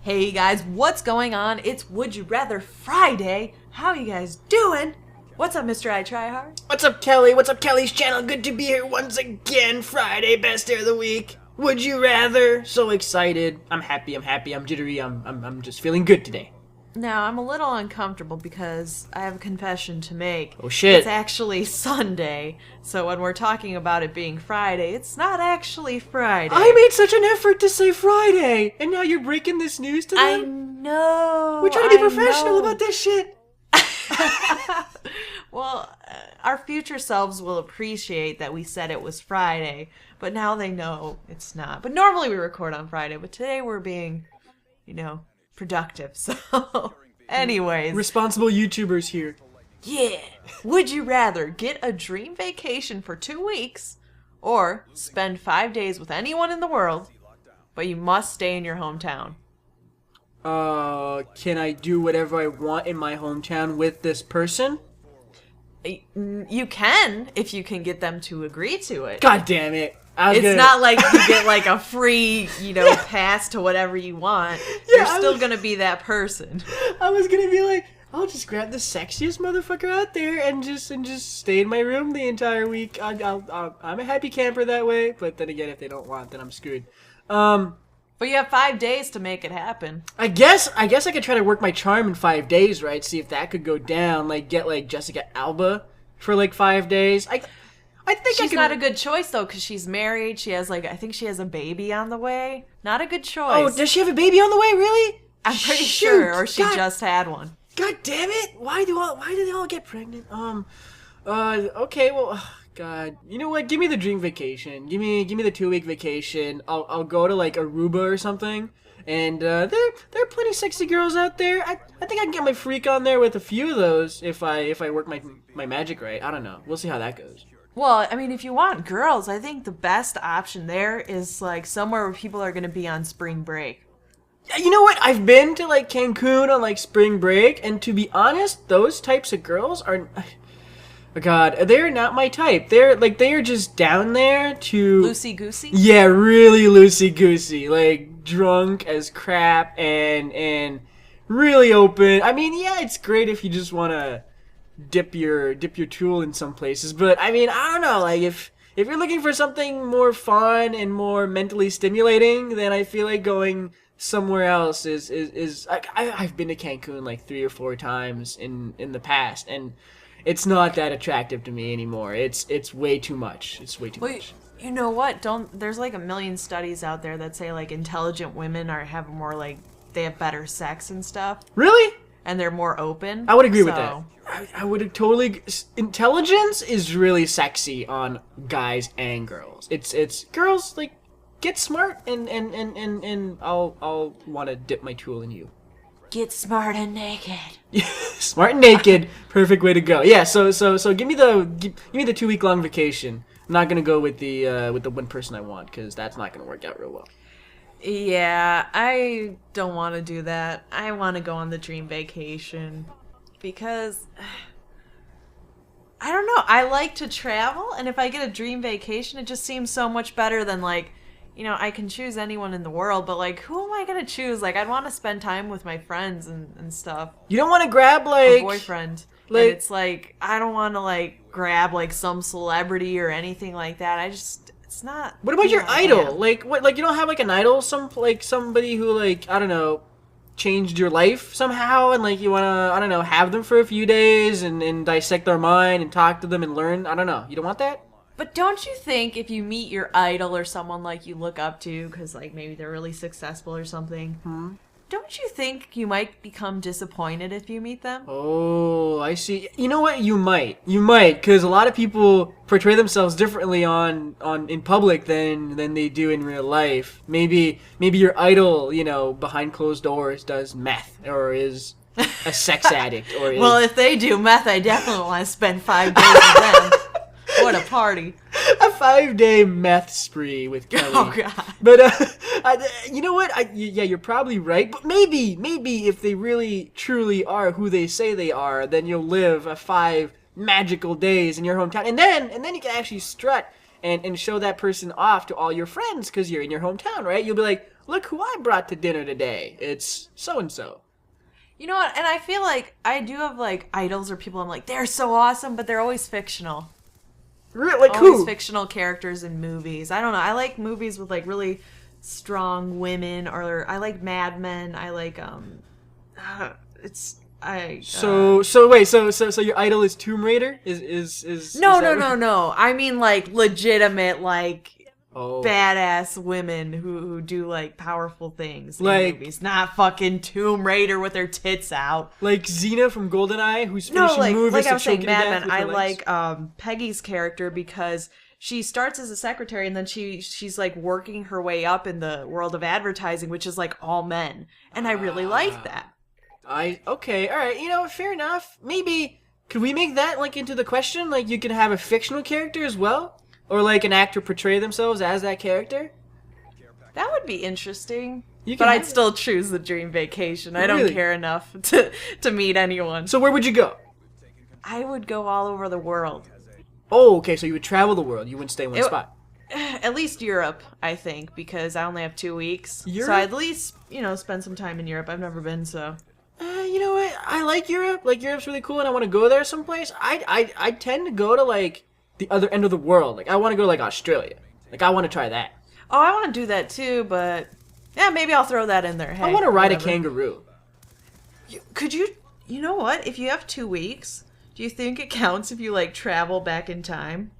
Hey guys, what's going on? It's Would You Rather Friday. How you guys doing? What's up, Mr. I Try Hard? What's up, Kelly? What's up, Kelly's channel? Good to be here once again. Friday, best day of the week. Would you rather? So excited. I'm happy, I'm jittery, I'm just feeling good today. Now, I'm a little uncomfortable because I have a confession to make. Oh shit. It's actually Sunday, so when we're talking about it being Friday, it's not actually Friday. I made such an effort to say Friday, and now you're breaking this news to them? I know. We're trying to be professional about this shit. Well, our future selves will appreciate that we said it was Friday, but now they know it's not. But normally we record on Friday, but today we're being, productive. So, anyways. Responsible YouTubers here. Yeah. Would you rather get a dream vacation for 2 weeks or spend 5 days with anyone in the world, but you must stay in your hometown? Can I do whatever I want in my hometown with this person? You can, if you can get them to agree to it. God damn it. It's not like you get like a free, pass to whatever you want. Yeah, You're still gonna be that person. I was gonna be like, I'll just grab the sexiest motherfucker out there and just stay in my room the entire week. I'm a happy camper that way. But then again, if they don't want, then I'm screwed. But you have 5 days to make it happen. I guess I could try to work my charm in 5 days, right? See if that could go down. Like get like Jessica Alba for like 5 days. I think she's not a good choice though, because she's married. She has I think she has a baby on the way. Not a good choice. Oh, does she have a baby on the way? Really? I'm pretty sure, or she just had one. God damn it! Why do they all get pregnant? Okay, well, God, you know what? Give me the dream vacation. Give me the 2-week vacation. I'll go to like Aruba or something. And there are plenty of sexy girls out there. I think I can get my freak on there with a few of those if I work my magic right. I don't know. We'll see how that goes. Well, I mean, if you want girls, I think the best option there is like somewhere where people are going to be on spring break. You know what? I've been to like Cancun on like spring break, and to be honest, those types of girls are, oh God, they're not my type. They are just down there to Loosey goosey. Yeah, really loosey goosey, like drunk as crap and really open. I mean, yeah, it's great if you just want to dip your tool in some places, but I mean, I don't know, like if you're looking for something more fun and more mentally stimulating, then I feel like going somewhere else is I've been to Cancun like 3 or 4 times in the past, and it's not that attractive to me anymore. It's way too much. It's way too much. You know what? There's like a million studies out there that say like intelligent women have more like they have better sex and stuff. Really? And they're more open. I would agree with that. I would totally. Intelligence is really sexy on guys and girls. It's girls like get smart and I'll want to dip my tool in you. Get smart and naked. Smart and naked, perfect way to go. Yeah. So give me the 2-week long vacation. I'm not gonna go with the one person I want, because that's not gonna work out real well. Yeah, I don't want to do that. I want to go on the dream vacation because I don't know. I like to travel, and if I get a dream vacation, it just seems so much better than like, I can choose anyone in the world, but like, who am I gonna choose? Like, I'd want to spend time with my friends and stuff. You don't want to grab like a boyfriend. Like, and it's like I don't want to like grab like some celebrity or anything like that. It's not. What about your idol? Like what? Like you don't have like an idol, somebody who like I don't know, changed your life somehow, and like you wanna I don't know have them for a few days and dissect their mind and talk to them and learn. I don't know. You don't want that? But don't you think if you meet your idol or someone like you look up to, because like maybe they're really successful or something, don't you think you might become disappointed if you meet them? Oh, I see. You know what? You might, because a lot of people portray themselves differently in public than they do in real life. Maybe your idol, behind closed doors does meth or is a sex addict or is... Well, if they do meth, I definitely want to spend 5 days with them. What a party. A 5-day meth spree with Kelly. Oh, God. But, you know what? Yeah, you're probably right. But maybe if they really, truly are who they say they are, then you'll live 5 magical days in your hometown. And then you can actually strut and show that person off to all your friends because you're in your hometown, right? You'll be like, look who I brought to dinner today. It's so and so. You know what? And I feel like I do have like idols or people I'm like, they're so awesome, but they're always fictional. Really? Like Always who? fictional characters in movies. I don't know. I like movies with like really strong women, or I like Mad Men. I like So your idol is Tomb Raider? No. I mean like legitimate like Oh. badass women who do like powerful things in Like- movies, not fucking Tomb Raider with their tits out. Like Xena from GoldenEye, who's No, finishing movies like I to was saying, choking to death Mad Men. with her I legs. like Peggy's character because she starts as a secretary and then she's like working her way up in the world of advertising, which is like all men, and I really like that. Okay, all right. You know, fair enough. Maybe could we make that like into the question? Like you could have a fictional character as well, or like an actor portray themselves as that character. That would be interesting. You But can I'd have- still choose the dream vacation. I don't Really? care enough to meet anyone. So where would you go? I would go all over the world. Oh, okay. So you would travel the world. You wouldn't stay in one It- spot. At least Europe, I think, because I only have 2 weeks. Europe? So I'd at least, spend some time in Europe. I've never been, so. You know what? I like Europe. Like Europe's really cool, and I want to go there someplace. I tend to go to like the other end of the world. Like I want to go to like Australia. Like I want to try that. Oh, I want to do that too, but yeah, maybe I'll throw that in there. Hey, I want to ride whatever. a kangaroo. Could you? You know what? If you have 2 weeks, do you think it counts if you like travel back in time?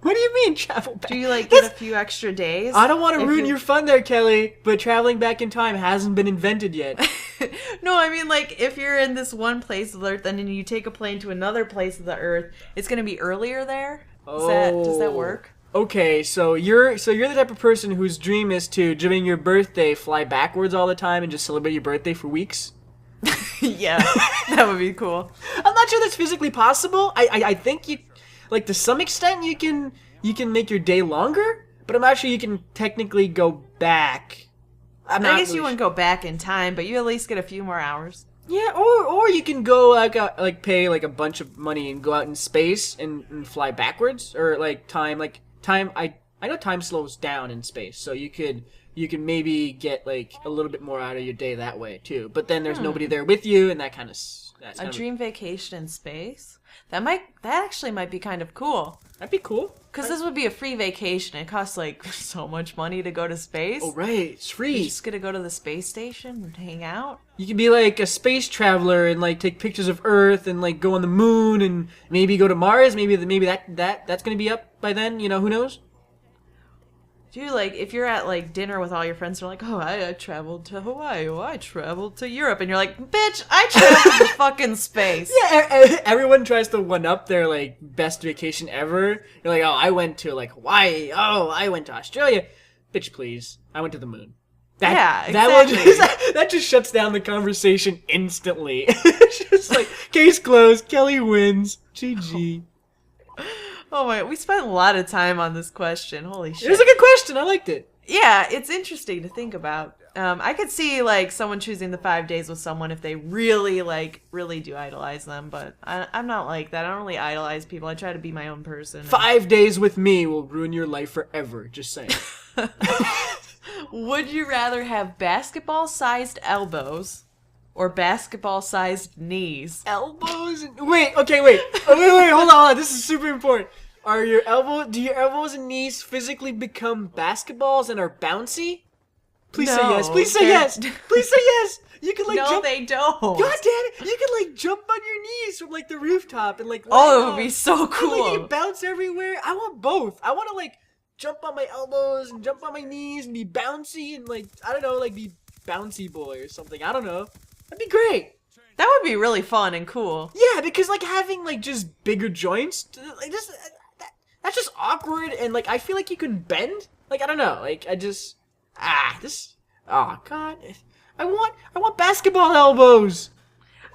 What do you mean travel back? Do you like get a few extra days? I don't want to if ruin you- your fun there, Kelly, but traveling back in time hasn't been invented yet. No, I mean like if you're in this one place of the Earth and then you take a plane to another place of the Earth, it's gonna be earlier there. Does that work? Okay, so you're the type of person whose dream is to, during your birthday, fly backwards all the time and just celebrate your birthday for weeks? Yeah, that would be cool. I'm not sure that's physically possible. I think you, like to some extent, you can make your day longer, but I'm not sure you can technically go back. I guess you wouldn't go back in time, but you at least get a few more hours. Yeah, or you can go like pay like a bunch of money and go out in space and fly backwards, or like time. I know time slows down in space, so you can maybe get like a little bit more out of your day that way too. But then there's nobody there with you, and that's A dream vacation in space? That actually might be kind of cool. that'd be cool. Because this would be a free vacation. It costs like so much money to go to space. Oh right, it's You're free. just gonna go to the space station and hang out. You could be like a space traveler and like take pictures of Earth and like go on the moon and maybe go to Mars. Maybe that's gonna be up by then. You know, who knows? Dude, like, if you're at, like, dinner with all your friends, they're like, oh, I traveled to Hawaii, oh, I traveled to Europe, and you're like, bitch, I traveled to fucking space. Yeah, everyone tries to one up their like best vacation ever. You're like, oh, I went to like Hawaii. Oh, I went to Australia. Bitch, please, I went to the moon. Yeah, That that just shuts down the conversation instantly. It's just like case closed. Kelly wins. GG. Oh my, we spent a lot of time on this question. Holy shit. It was a good question. I liked it. Yeah, it's interesting to think about. I could see, like, someone choosing the 5 days with someone if they really, like, really do idolize them, but I'm not like that. I don't really idolize people. I try to be my own person. 5 days with me will ruin your life forever. Just saying. Would you rather have basketball-sized elbows or basketball-sized knees? Elbows. Wait. Okay. Wait. Oh, wait. Hold on. This is super important. Do your elbows and knees physically become basketballs and are bouncy? Please say No, yes. Please say they're- yes. Please say yes. You can like No, jump. they don't. God damn it! You can like jump on your knees from like the rooftop and like. Oh, line it would up. be so And, like, cool. you bounce everywhere. I want both. I want to like jump on my elbows and jump on my knees and be bouncy and like I don't know, like be bouncy boy or something. I don't know. That'd be great. That would be really fun and cool. Yeah, because like having like just bigger joints, like just that's just awkward and like I feel like you could bend. Like I don't know. Like I just oh god. I want basketball elbows.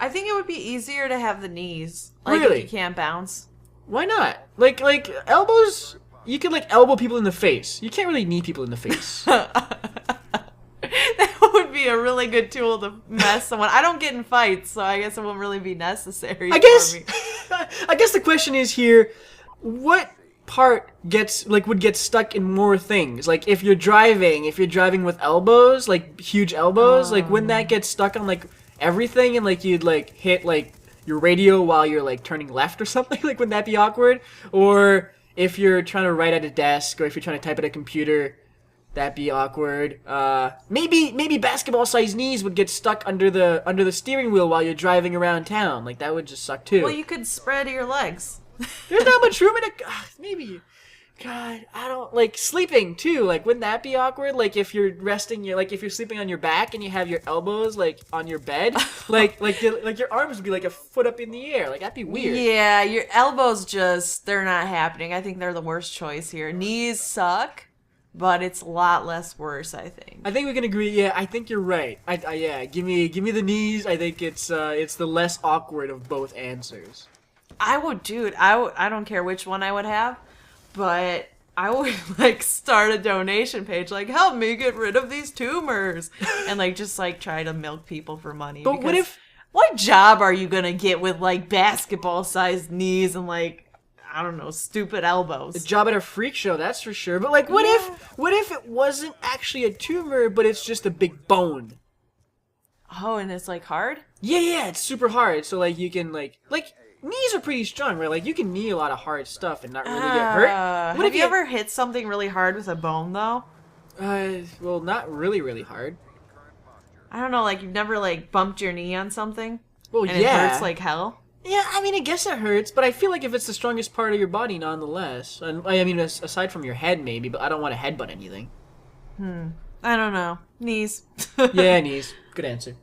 I think it would be easier to have the knees. Like Really? if you can't bounce. Why not? Like elbows, you can like elbow people in the face. You can't really knee people in the face. That would be a really good tool to mess someone. I don't get in fights, so I guess it won't really be necessary I guess for me. I guess the question is here, what part would get stuck in more things. Like if you're driving with elbows, like huge elbows, like wouldn't that get stuck on like everything, and like you'd like hit like your radio while you're like turning left or something? Like wouldn't that be awkward? Or if you're trying to write at a desk, or if you're trying to type at a computer, that'd be awkward. Maybe basketball-sized knees would get stuck under the steering wheel while you're driving around town. Like that would just suck too. Well, you could spread your legs. There's not much room in it. Maybe. God, I don't like sleeping too. Like, wouldn't that be awkward? Like, if you're resting, if you're sleeping on your back and you have your elbows like on your bed, like your arms would be like a foot up in the air. Like that'd be weird. Yeah, your elbows they're not happening. I think they're the worst choice here. Knees suck, but it's a lot less worse, I think. I think we can agree. Yeah, I think you're right. Yeah, give me the knees. I think it's the less awkward of both answers. I don't care which one I would have, but I would like start a donation page, like help me get rid of these tumors, and like just like try to milk people for money. But what job are you gonna get with like basketball-sized knees and like I don't know, stupid elbows? A job at a freak show, that's for sure. But like, what if it wasn't actually a tumor, but it's just a big bone? Oh, and it's like hard? Yeah, it's super hard. So like you can like knees are pretty strong, right? Like you can knee a lot of hard stuff and not really get hurt. Have you ever hit something really hard with a bone though? Well, not really, really hard. I don't know, like you've never like bumped your knee on something? Well, and yeah. It hurts like hell? Yeah, I mean, I guess it hurts, but I feel like if it's the strongest part of your body, nonetheless. And I mean, aside from your head, maybe, but I don't want to headbutt anything. I don't know. Knees. Yeah, knees. Good answer.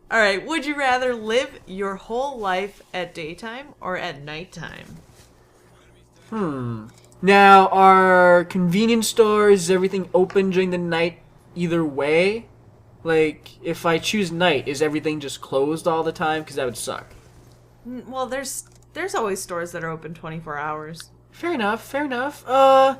All right, would you rather live your whole life at daytime or at nighttime? Now, are convenience stores, is everything open during the night either way? Like, if I choose night, is everything just closed all the time? Because that would suck. Well, there's always stores that are open 24 hours. Fair enough. I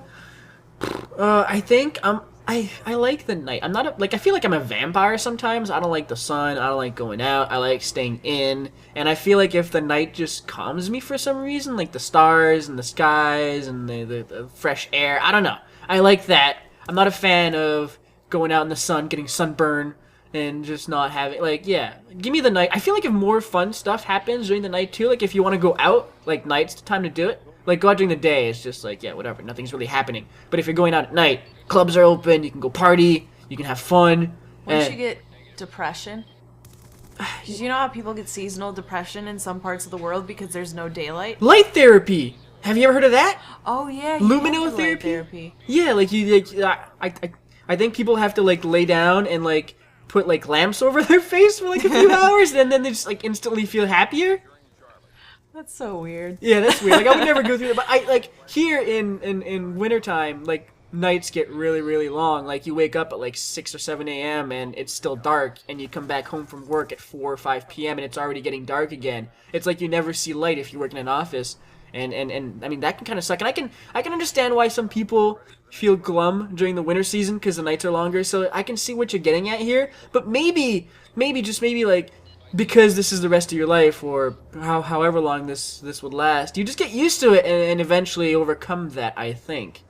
think I like the night. I'm not I feel like I'm a vampire sometimes. I don't like the sun. I don't like going out. I like staying in. And I feel like if the night just calms me for some reason, like the stars and the skies and the fresh air, I don't know. I like that. I'm not a fan of going out in the sun, getting sunburn, and just not having, give me the night. I feel like if more fun stuff happens during the night too, like if you want to go out, like night's the time to do it. Like, go out during the day, it's just like, yeah, whatever, nothing's really happening. But if you're going out at night, clubs are open, you can go party, you can have fun. Wouldn't you get depression? Because you know how people get seasonal depression in some parts of the world because there's no daylight? Light therapy! Have you ever heard of that? Oh, yeah. Luminotherapy? Yeah, I think people have to, lay down and, put, lamps over their face for, a few hours, and then they just, instantly feel happier. That's so weird. Yeah, that's weird. I would never go through that. But here in wintertime, nights get really, really long. You wake up at 6 or 7 a.m. and it's still dark, and you come back home from work at 4 or 5 p.m. and it's already getting dark again. It's like you never see light if you work in an office. And I mean, that can kind of suck. And I can understand why some people feel glum during the winter season because the nights are longer. So I can see what you're getting at here. But maybe because this is the rest of your life, or however long this would last, you just get used to it and eventually overcome that, I think.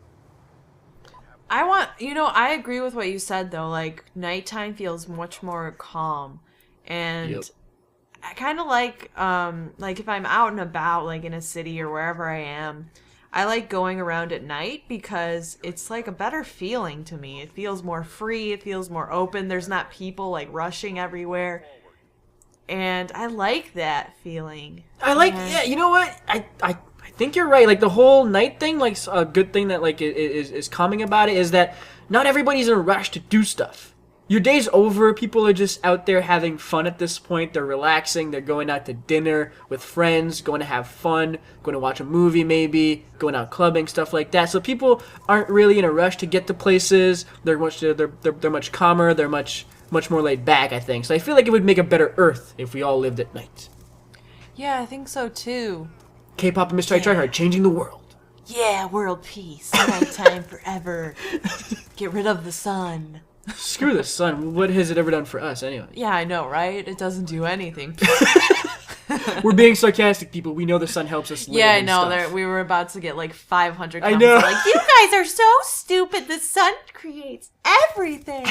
I agree with what you said, though. Nighttime feels much more calm. And Yep. I kind of like if I'm out and about, in a city or wherever I am, I like going around at night because it's, a better feeling to me. It feels more free. It feels more open. There's not people, rushing everywhere. And I like that feeling. Yeah, you know what? I think you're right. The whole night thing, a good thing that, is calming about it is that not everybody's in a rush to do stuff. Your day's over. People are just out there having fun at this point. They're relaxing. They're going out to dinner with friends, going to have fun, going to watch a movie maybe, going out clubbing, stuff like that. So people aren't really in a rush to get to places. They're much calmer. They're much more laid back, I think. So I feel like it would make a better Earth if we all lived at night. Yeah, I think so too. KPopp and Mr. I Try Hard, changing the world. Yeah, world peace. Nighttime forever. Get rid of the sun. Screw the sun. What has it ever done for us, anyway? Yeah, I know, right? It doesn't do anything. We're being sarcastic, people. We know the sun helps us live. Yeah, I and know. stuff. We were about to get like 500 I comments. know. Like, you guys are so stupid. The sun creates everything.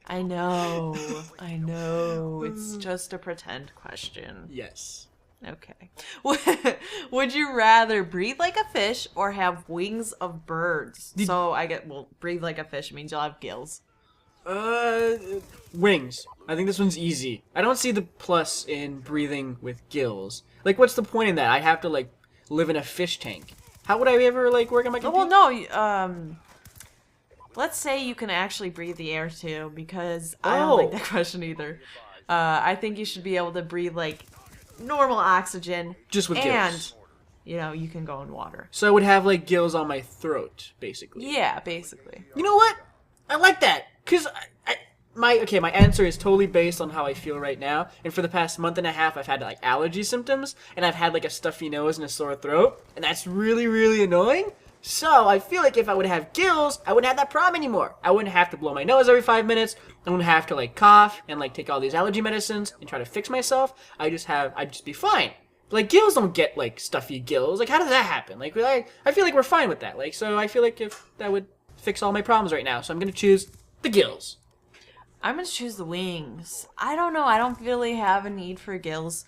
I know. It's just a pretend question. Yes. Okay. Would you rather breathe like a fish or have wings of birds? Breathe like a fish means you'll have gills. Wings. I think this one's easy. I don't see the plus in breathing with gills. Like, what's the point in that? I have to, like, live in a fish tank. How would I ever, like, work on my computer? Well, no, let's say you can actually breathe the air, too, because I don't like that question either. I think you should be able to breathe, like, normal oxygen. Just with gills. And, you can go in water. So I would have, like, gills on my throat, basically. Yeah, basically. You know what? I like that. Because my answer is totally based on how I feel right now. And for the past month and a half, I've had, like, allergy symptoms. And I've had, like, a stuffy nose and a sore throat. And that's really, really annoying. So I feel like if I would have gills, I wouldn't have that problem anymore. I wouldn't have to blow my nose every 5 minutes. I wouldn't have to, like, cough and, like, take all these allergy medicines and try to fix myself. I'd just be fine. But, like, gills don't get, like, stuffy gills. Like, how does that happen? Like, I feel like we're fine with that. Like, so I feel like if that would fix all my problems right now. So I'm going to choose the gills. I'm going to choose the wings. I don't know. I don't really have a need for gills.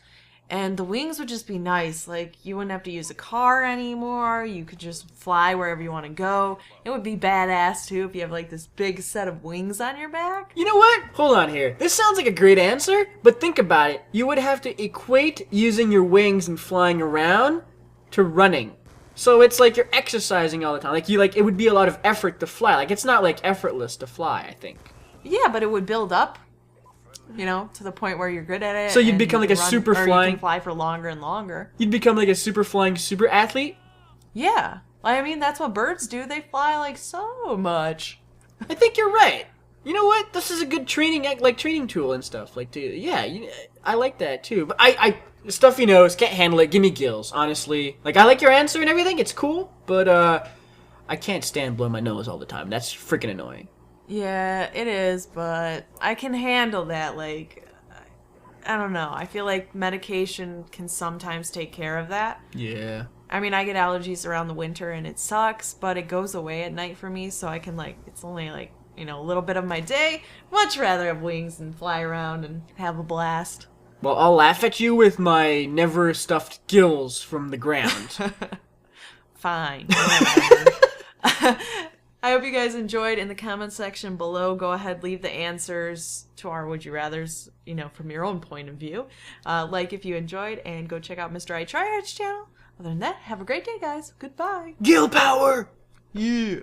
And the wings would just be nice. Like, you wouldn't have to use a car anymore. You could just fly wherever you want to go. It would be badass, too, if you have, like, this big set of wings on your back. You know what? Hold on here. This sounds like a great answer, but think about it. You would have to equate using your wings and flying around to running. So it's like you're exercising all the time. Like, it would be a lot of effort to fly. Like, it's not, like, effortless to fly, I think. Yeah, but it would build up. To the point where you're good at it. So you'd become like a super flying... you can fly for longer and longer. You'd become like a super flying super athlete? Yeah. I mean, that's what birds do. They fly like so much. I think you're right. You know what? This is a good training tool and stuff. I like that too. But I stuffy nose, can't handle it. Give me gills, honestly. Like, I like your answer and everything. It's cool. But I can't stand blowing my nose all the time. That's freaking annoying. Yeah, it is, but I can handle that. Like, I don't know. I feel like medication can sometimes take care of that. Yeah. I mean, I get allergies around the winter and it sucks, but it goes away at night for me, so I can, like, it's only, like, a little bit of my day. Much rather have wings and fly around and have a blast. Well, I'll laugh at you with my never stuffed gills from the ground. Fine. I hope you guys enjoyed. In the comment section below, go ahead, leave the answers to our Would You Rathers, from your own point of view. Like if you enjoyed, and go check out Mr. I Tryhard's channel. Other than that, have a great day, guys. Goodbye. Gill power! Yeah.